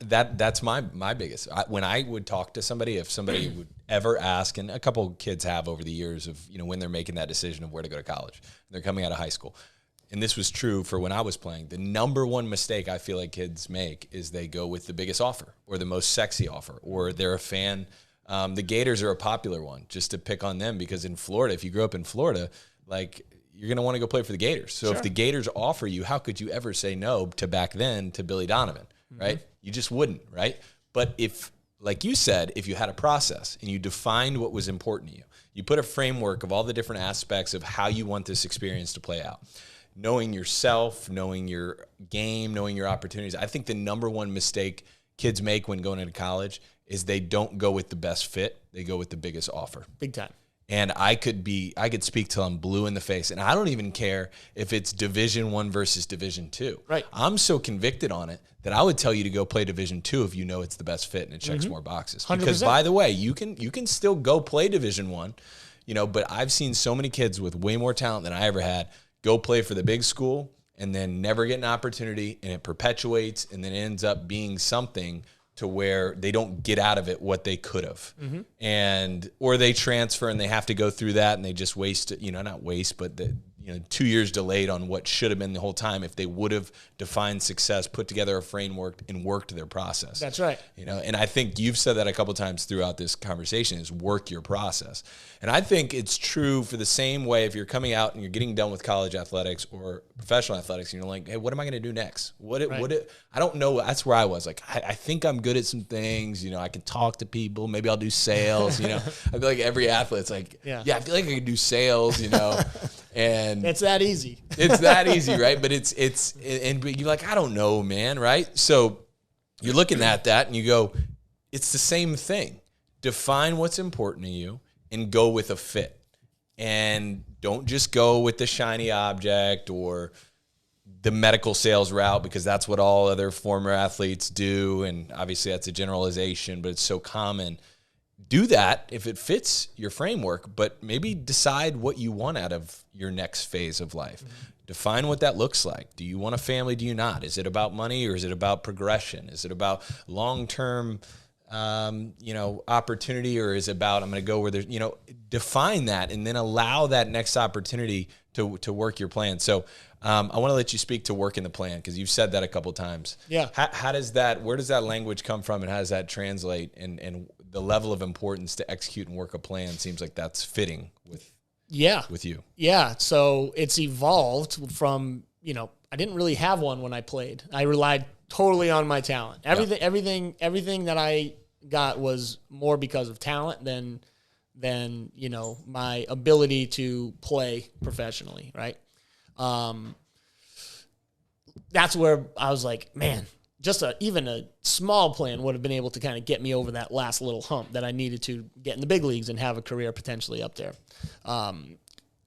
That's my biggest. When I would talk to somebody, if somebody would ever ask, and a couple of kids have over the years of, when they're making that decision of where to go to college, they're coming out of high school. And this was true for when I was playing. The number one mistake I feel like kids make is they go with the biggest offer or the most sexy offer, or they're a fan. The Gators are a popular one, just to pick on them, because in Florida, if you grew up in Florida, like, you're going to want to go play for the Gators. So if the Gators offer you, how could you ever say no to back then to Billy Donovan, right? You just wouldn't, right? But if, like you said, if you had a process and you defined what was important to you, you put a framework of all the different aspects of how you want this experience to play out, knowing yourself, knowing your game, knowing your opportunities. I think the number one mistake kids make when going into college is they don't go with the best fit. They go with the biggest offer. Big time. And I could speak till I'm blue in the face. And I don't even care if it's Division I versus Division II. Right. I'm so convicted on it that I would tell you to go play Division II if you know it's the best fit and it checks more boxes. 100%. Because, by the way, you can still go play Division I, but I've seen so many kids with way more talent than I ever had go play for the big school and then never get an opportunity, and it perpetuates, and then it ends up being something to where they don't get out of it what they could have. Or they transfer and they have to go through that, and they just waste, not waste, but 2 years delayed on what should have been the whole time if they would have defined success, put together a framework, and worked their process. That's right. And I think you've said that a couple times throughout this conversation, is work your process. And I think it's true for the same way if you're coming out and you're getting done with college athletics or professional athletics, and you're like, hey, what am I going to do next? I don't know. That's where I was. Like, I think I'm good at some things. I can talk to people. Maybe I'll do sales. I feel like every athlete's like, yeah, I feel like I can do sales, and it's that easy. It's that easy, right? But but you're like, I don't know, man, right? So you're looking at that and you go, it's the same thing. Define what's important to you and go with a fit. And don't just go with the shiny object or the medical sales route, because that's what all other former athletes do. And obviously that's a generalization, but it's so common. Do that if it fits your framework, but maybe decide what you want out of your next phase of life. Define what that looks like. Do you want a family? Do you not? Is it about money, or is it about progression? Is it about long-term, opportunity, or is it about, I'm going to go where there's, define that, and then allow that next opportunity to work your plan. So I want to let you speak to working the plan, because you've said that a couple times. Yeah. Where does that language come from, and how does that translate? And the level of importance to execute and work a plan seems like that's fitting with you. Yeah. So it's evolved from, I didn't really have one when I played. I relied totally on my talent. Everything that I got was more because of talent than my ability to play professionally. Right. That's where I was like, man, just even a small plan would have been able to kind of get me over that last little hump that I needed to get in the big leagues and have a career potentially up there.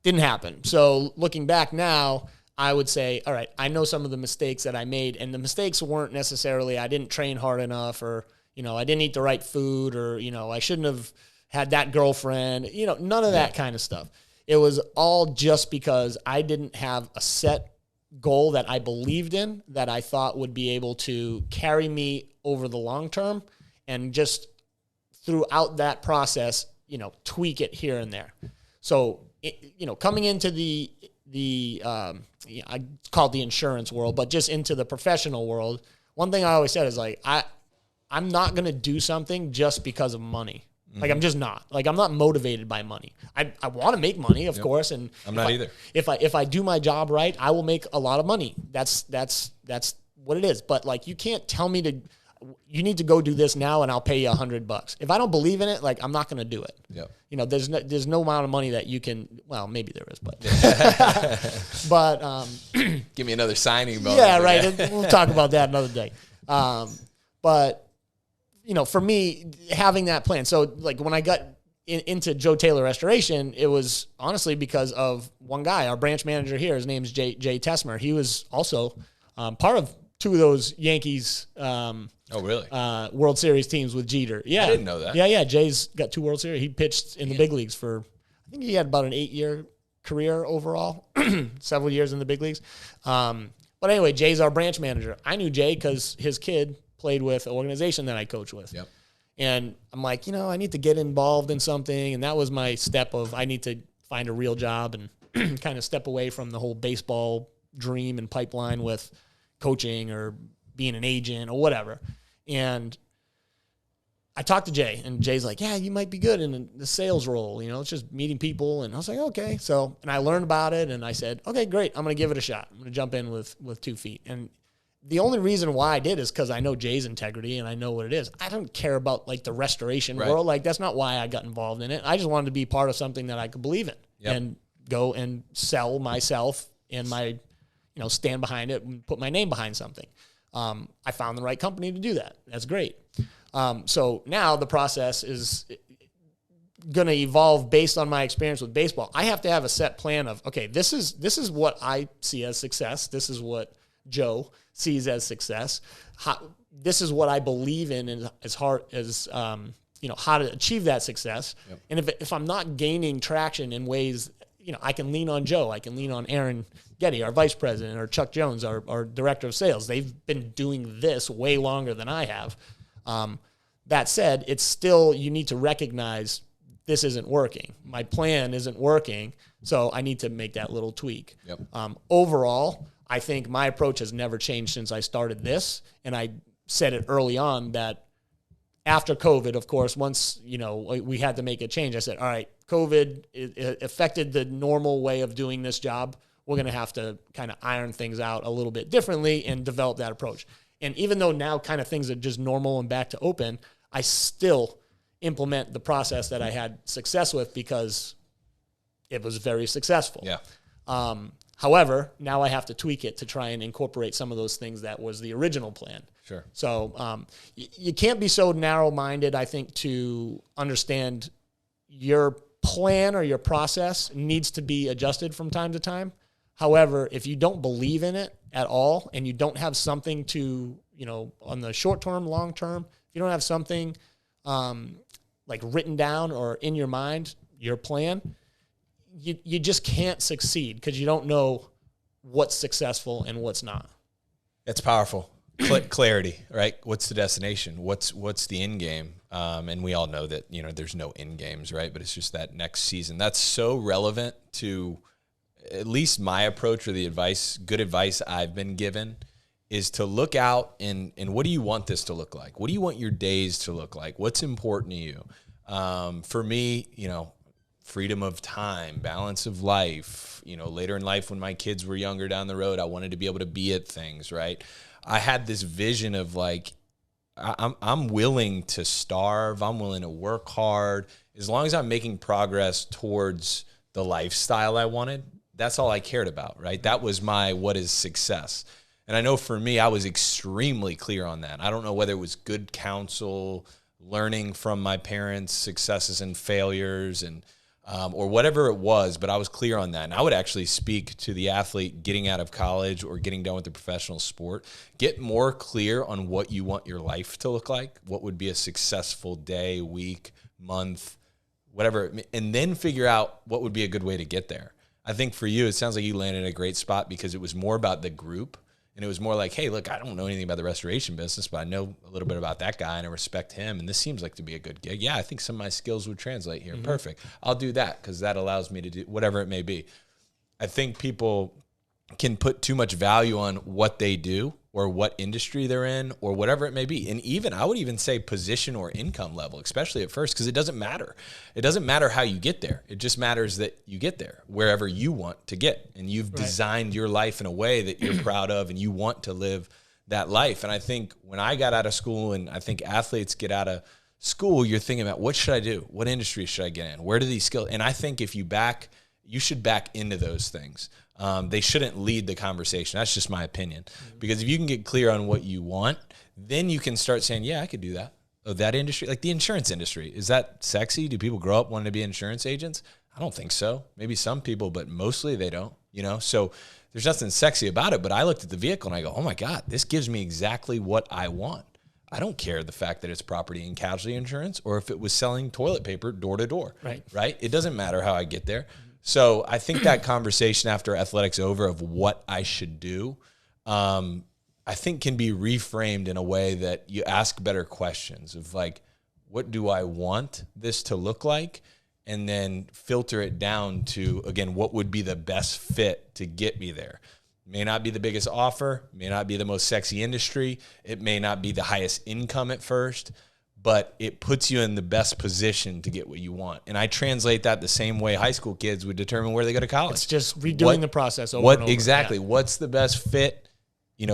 Didn't happen. So looking back now, I would say, all right, I know some of the mistakes that I made, and the mistakes weren't necessarily I didn't train hard enough, or, I didn't eat the right food, or, I shouldn't have had that girlfriend, none of that kind of stuff. It was all just because I didn't have a set goal that I believed in, that I thought would be able to carry me over the long term, and just throughout that process, tweak it here and there. So, coming into the I call it the insurance world, but just into the professional world, one thing I always said is like, I'm not going to do something just because of money. Like, I'm just not. Like, I'm not motivated by money. I want to make money, of course, and I'm not either. If I do my job right, I will make a lot of money. That's what it is. But like, you can't tell me you need to go do this now and I'll pay you $100. If I don't believe in it, like, I'm not going to do it. Yep. There's no amount of money that you can. Well, maybe there is, but but give me another signing bonus. Yeah, right. We'll talk about that another day. But for me, having that plan. So like, when I got into Joe Taylor Restoration, it was honestly because of one guy, our branch manager here. His name's Jay Tessmer. He was also part of two of those Yankees. Oh, really? World Series teams with Jeter. Yeah, I didn't know that. Yeah. Jay's got 2 World Series. He pitched in the big leagues for, I think he had about an 8-year career overall, several years in the big leagues. But anyway, Jay's our branch manager. I knew Jay because his kid played with an organization that I coach with. Yep. And I'm like, I need to get involved in something. And that was my step of, I need to find a real job and kind of step away from the whole baseball dream and pipeline with coaching or being an agent or whatever. And I talked to Jay, and Jay's like, yeah, you might be good in the sales role. It's just meeting people. And I was like, okay. So, and I learned about it, and I said, okay, great. I'm going to give it a shot. I'm going to jump in with 2 feet. And the only reason why I did is because I know Jay's integrity and I know what it is. I don't care about like the restoration world. Like, that's not why I got involved in it. I just wanted to be part of something that I could believe in and go and sell myself and my, stand behind it and put my name behind something. I found the right company to do that. That's great. So now the process is going to evolve based on my experience with baseball. I have to have a set plan of, okay, this is what I see as success. This is what Joe sees as success. This is what I believe in as hard as, how to achieve that success. Yep. And if I'm not gaining traction in ways, I can lean on Joe. I can lean on Aaron Getty, our vice president, or Chuck Jones, our director of sales. They've been doing this way longer than I have. That said, it's still, you need to recognize this isn't working. My plan isn't working, so I need to make that little tweak. Yep. Overall, I think my approach has never changed since I started this, and I said it early on that after COVID, of course, once, we had to make a change, I said, all right, COVID it affected the normal way of doing this job. We're going to have to kind of iron things out a little bit differently and develop that approach. And even though now kind of things are just normal and back to open, I still implement the process that I had success with because it was very successful. Yeah. However, now I have to tweak it to try and incorporate some of those things that was the original plan. Sure. So you can't be so narrow-minded, I think, to understand your plan or your process needs to be adjusted from time to time. However, if you don't believe in it at all and you don't have something to, on the short term, long term, if you don't have something like written down or in your mind, your plan, you just can't succeed because you don't know what's successful and what's not. That's powerful. Clarity, right? What's the destination? What's the end game? And we all know that, there's no end games, right? But it's just that next season. That's so relevant to at least my approach, or the good advice I've been given, is to look out and what do you want this to look like? What do you want your days to look like? What's important to you? For me, freedom of time, balance of life, later in life when my kids were younger down the road, I wanted to be able to be at things, right? I had this vision of like, I'm willing to starve. I'm willing to work hard. As long as I'm making progress towards the lifestyle I wanted, that's all I cared about, right? That was my, what is success? And I know for me, I was extremely clear on that. I don't know whether it was good counsel, learning from my parents' successes and failures, and or whatever it was, but I was clear on that. And I would actually speak to the athlete getting out of college or getting done with the professional sport. Get more clear on what you want your life to look like, what would be a successful day, week, month, whatever, and then figure out what would be a good way to get there. I think for you, it sounds like you landed in a great spot because it was more about the group. And it was more like, hey, look, I don't know anything about the restoration business, but I know a little bit about that guy and I respect him. And this seems like to be a good gig. Yeah, I think some of my skills would translate here. Mm-hmm. Perfect. I'll do that because that allows me to do whatever it may be. I think people can put too much value on what they do or what industry they're in or whatever it may be. And even, I would even say position or income level, especially at first, because it doesn't matter. It doesn't matter how you get there. It just matters that you get there wherever you want to get. And you've designed your life in a way that you're proud of and you want to live that life. And I think when I got out of school, and I think athletes get out of school, you're thinking about what should I do? What industry should I get in? Where do these skills? And I think if you should back into those things. They shouldn't lead the conversation. That's just my opinion. Because if you can get clear on what you want, then you can start saying, yeah, I could do that. Oh, that industry, like the insurance industry, is that sexy? Do people grow up wanting to be insurance agents? I don't think so. Maybe some people, but mostly they don't, So there's nothing sexy about it. But I looked at the vehicle and I go, oh my God, this gives me exactly what I want. I don't care the fact that it's property and casualty insurance or if it was selling toilet paper door to door, right? It doesn't matter how I get there. So I think that conversation after athletics over of what I should do, I think can be reframed in a way that you ask better questions of like, what do I want this to look like? And then filter it down to, again, what would be the best fit to get me there? May not be the biggest offer, may not be the most sexy industry. It may not be the highest income at first, but it puts you in the best position to get what you want. And I translate that the same way high school kids would determine where they go to college. It's just redoing the process over and over. Exactly. Yeah. What's the best fit,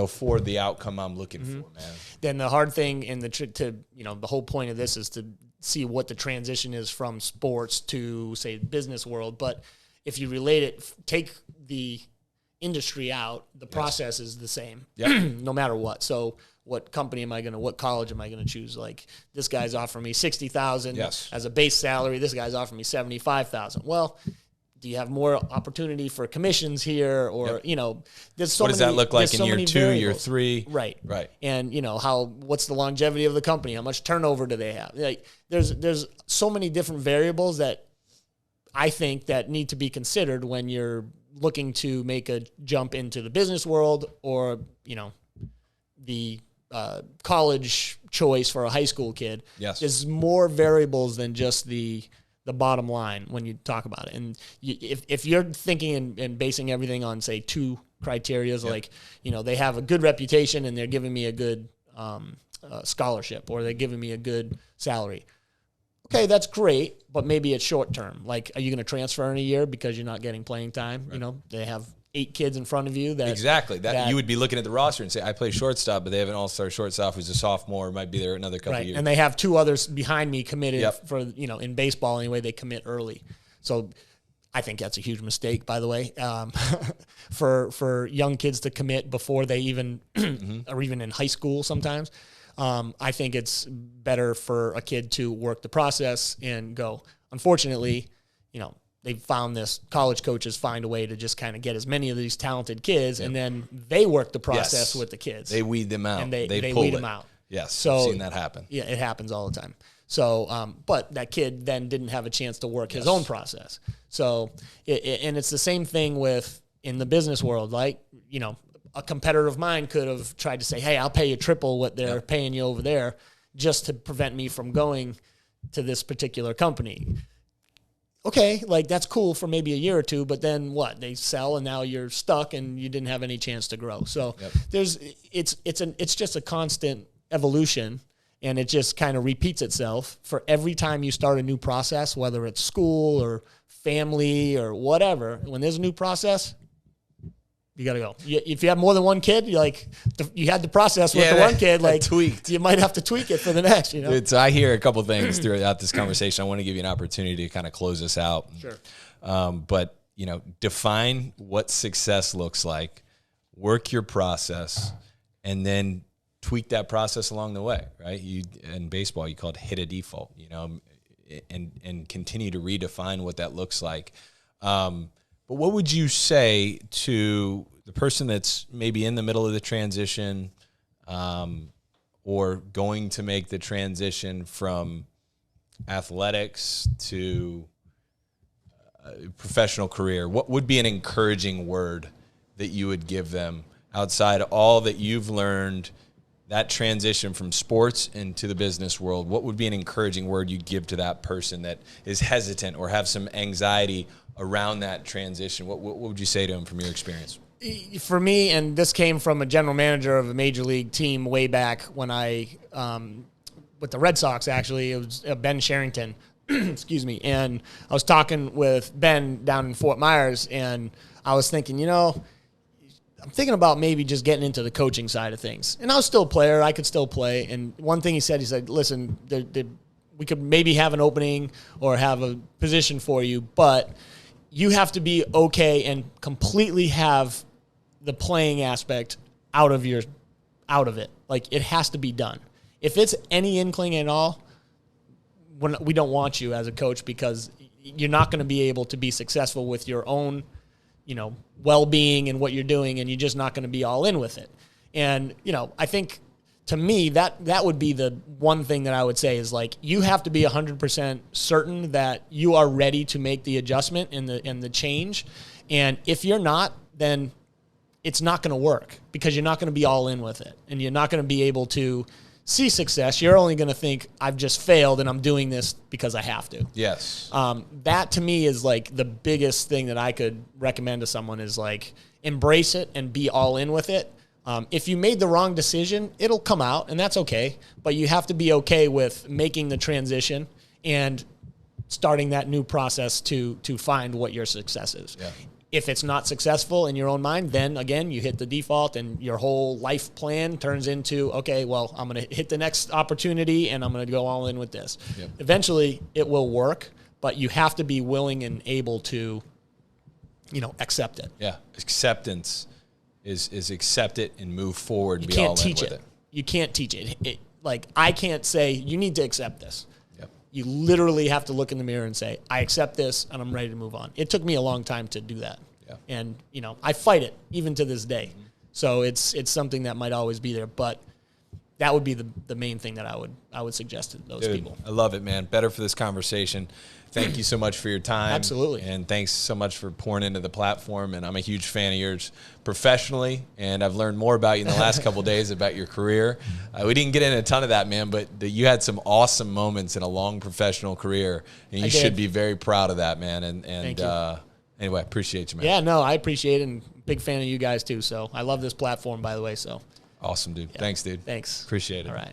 for the outcome I'm looking for, man? Then the hard thing in the whole point of this is to see what the transition is from sports to, say, business world. But if you relate it, take the industry out, the process is the same, no matter what. So what company am I going to, what college am I going to choose? Like this guy's offering me $60,000 as a base salary. This guy's offering me $75,000. Well, do you have more opportunity for commissions here? Or, there's so what does that look like in year 2, variables. year 3? Right. And what's the longevity of the company? How much turnover do they have? Like there's so many different variables that I think that need to be considered when you're looking to make a jump into the business world or, the college choice for a high school kid. Yes. There's more variables than just the bottom line when you talk about it. And if you're thinking and basing everything on, say, 2 criteria, like, they have a good reputation and they're giving me a good scholarship or they're giving me a good salary. Okay, that's great, but maybe it's short term. Like, are you going to transfer in a year because you're not getting playing time? Right. They have 8 kids in front of you. That you would be looking at the roster and say, I play shortstop, but they have an all-star shortstop who's a sophomore, might be there another couple of years. And they have 2 others behind me committed for, in baseball anyway, they commit early. So I think that's a huge mistake, by the way, for young kids to commit before they even are even in high school sometimes. I think it's better for a kid to work the process and go. Unfortunately, they found this, college coaches find a way to just kind of get as many of these talented kids, and then they work the process with the kids. They weed them out. And they weed them out. Yes, so, I've seen that happen. Yeah, it happens all the time. So, but that kid then didn't have a chance to work his own process. So, and it's the same thing in the business world. Like, a competitor of mine could have tried to say, hey, I'll pay you triple what they're paying you over there just to prevent me from going to this particular company. Okay, like that's cool for maybe a year or 2, but then what? They sell and now you're stuck and you didn't have any chance to grow. So it's just a constant evolution, and it just kind of repeats itself for every time you start a new process, whether it's school or family or whatever. When there's a new process, you got to go. If you have more than one kid, you had the process with the one kid, like tweaked. You might have to tweak it for the next, So I hear a couple things throughout this conversation. I want to give you an opportunity to kind of close this out. Sure. But, define what success looks like, work your process, and then tweak that process along the way, right? In baseball, you call it hit a default, and continue to redefine what that looks like. But what would you say to the person that's maybe in the middle of the transition or going to make the transition from athletics to professional career, what would be an encouraging word that you would give them outside of all that you've learned, that transition from sports into the business world? What would be an encouraging word you'd give to that person that is hesitant or have some anxiety around that transition? What would you say to them from your experience? For me, and this came from a general manager of a major league team way back when with the Red Sox, actually, it was Ben Sherrington. Excuse me. And I was talking with Ben down in Fort Myers, and I was thinking, I'm thinking about maybe just getting into the coaching side of things. And I was still a player. I could still play. And one thing he said, listen, we could maybe have an opening or have a position for you, but you have to be okay and completely have the playing aspect out of it. Like, it has to be done. If it's any inkling at all, we don't want you as a coach, because you're not going to be able to be successful with your own, well-being and what you're doing, and you're just not going to be all in with it. And, I think to me that would be the one thing that I would say is, like, you have to be 100% certain that you are ready to make the adjustment and the change. And if you're not, then it's not going to work, because you're not going to be all in with it, and you're not going to be able to see success. You're only going to think, I've just failed and I'm doing this because I have to. Yes. That to me is like the biggest thing that I could recommend to someone is, like, embrace it and be all in with it. If you made the wrong decision, it'll come out, and that's okay. But you have to be okay with making the transition and starting that new process to find what your success is. Yeah. If it's not successful in your own mind, then again, you hit the default, and your whole life plan turns into, okay, well, I'm going to hit the next opportunity and I'm going to go all in with this. Yep. Eventually it will work, but you have to be willing and able to, accept it. Yeah. Acceptance is accept it and move forward. You can't teach it. You can't teach it. Like, I can't say you need to accept this. Yep. You literally have to look in the mirror and say, I accept this and I'm ready to move on. It took me a long time to do that. Yeah. And, I fight it even to this day. Mm-hmm. So it's something that might always be there, but that would be the main thing that I would suggest to those people. I love it, man. Better for this conversation. Thank you so much for your time. Absolutely. And thanks so much for pouring into the platform. And I'm a huge fan of yours professionally, and I've learned more about you in the last couple of days about your career. We didn't get into a ton of that, man, but you had some awesome moments in a long professional career, and you should be very proud of that, man. And anyway, I appreciate you, man. Yeah, no, I appreciate it, and big fan of you guys too. So I love this platform, by the way. So awesome, dude. Yeah. Thanks, dude. Thanks. Appreciate it. All right.